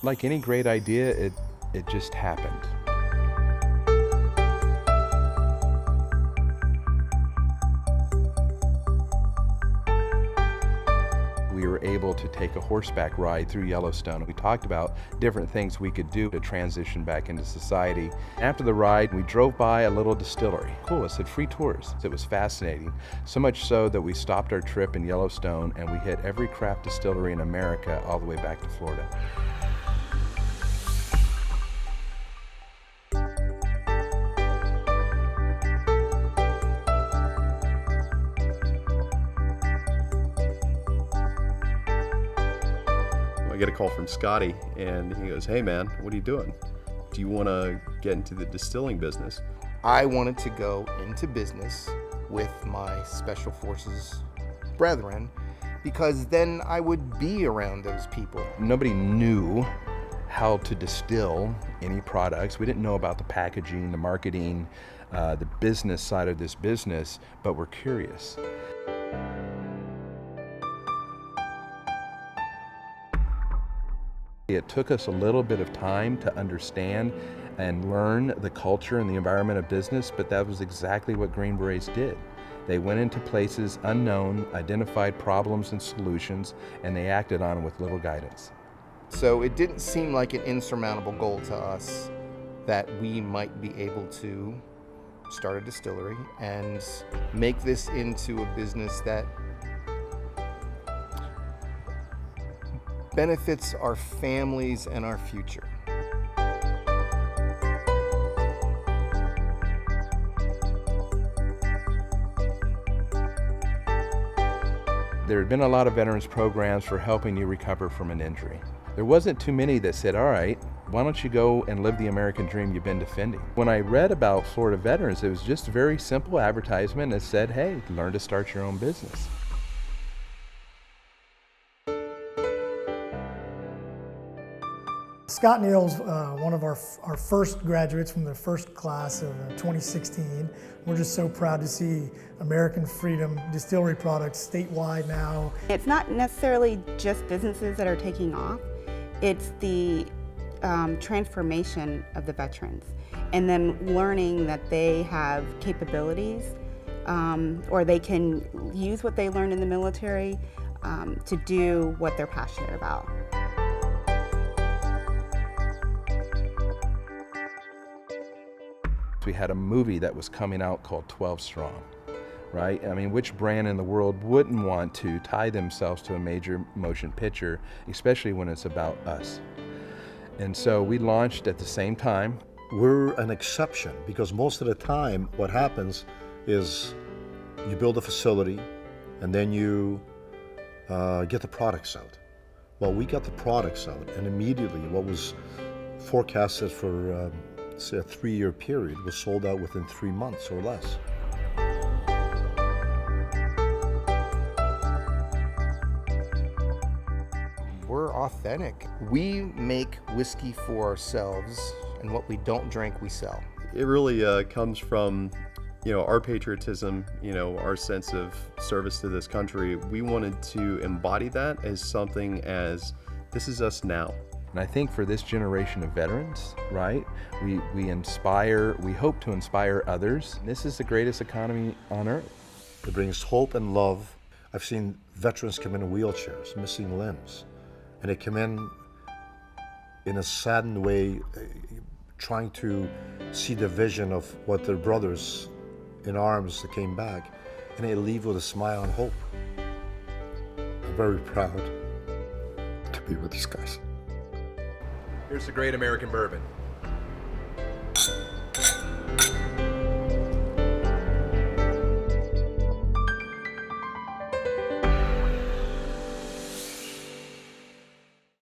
Like any great idea, it just happened. We were able to take a horseback ride through Yellowstone. We talked about different things we could do to transition back into society. After the ride, we drove by a little distillery. Cool, it said free tours. It was fascinating, so much so that we stopped our trip in Yellowstone and we hit every craft distillery in America all the way back to Florida. I get a call from Scotty and he goes, "Hey man, what are you doing? Do you want to get into the distilling business?" I wanted to go into business with my Special Forces brethren because then I would be around those people. Nobody knew how to distill any products. We didn't know about the packaging, the marketing, the business side of this business, but we're curious. It took us a little bit of time to understand and learn the culture and the environment of business, but that was exactly what Green Berets did. They went into places unknown, identified problems and solutions, and they acted on them with little guidance. So it didn't seem like an insurmountable goal to us that we might be able to start a distillery and make this into a business that benefits our families and our future. There had been a lot of veterans programs for helping you recover from an injury. There wasn't too many that said, all right, why don't you go and live the American dream you've been defending? When I read about Florida veterans, it was just a very simple advertisement that said, hey, learn to start your own business. Scott Neal's one of our first graduates from the first class of 2016. We're just so proud to see American Freedom Distillery products statewide now. It's not necessarily just businesses that are taking off, it's the transformation of the veterans and then learning that they have capabilities or they can use what they learned in the military to do what they're passionate about. We had a movie that was coming out called 12 Strong, right? I mean, which brand in the world wouldn't want to tie themselves to a major motion picture, especially when it's about us? And so we launched at the same time. We're an exception because most of the time what happens is you build a facility and then you get the products out. Well, we got the products out and immediately what was forecasted for say a 3-year period was sold out within 3 months or less. We're authentic. We make whiskey for ourselves, and what we don't drink, we sell. It really comes from, our patriotism, our sense of service to this country. We wanted to embody that as something as, this is us now. And I think for this generation of veterans, right, we hope to inspire others. This is the greatest economy on earth. It brings hope and love. I've seen veterans come in wheelchairs, missing limbs, and they come in a saddened way, trying to see the vision of what their brothers in arms that came back, and they leave with a smile and hope. I'm very proud to be with these guys. Here's the great American bourbon.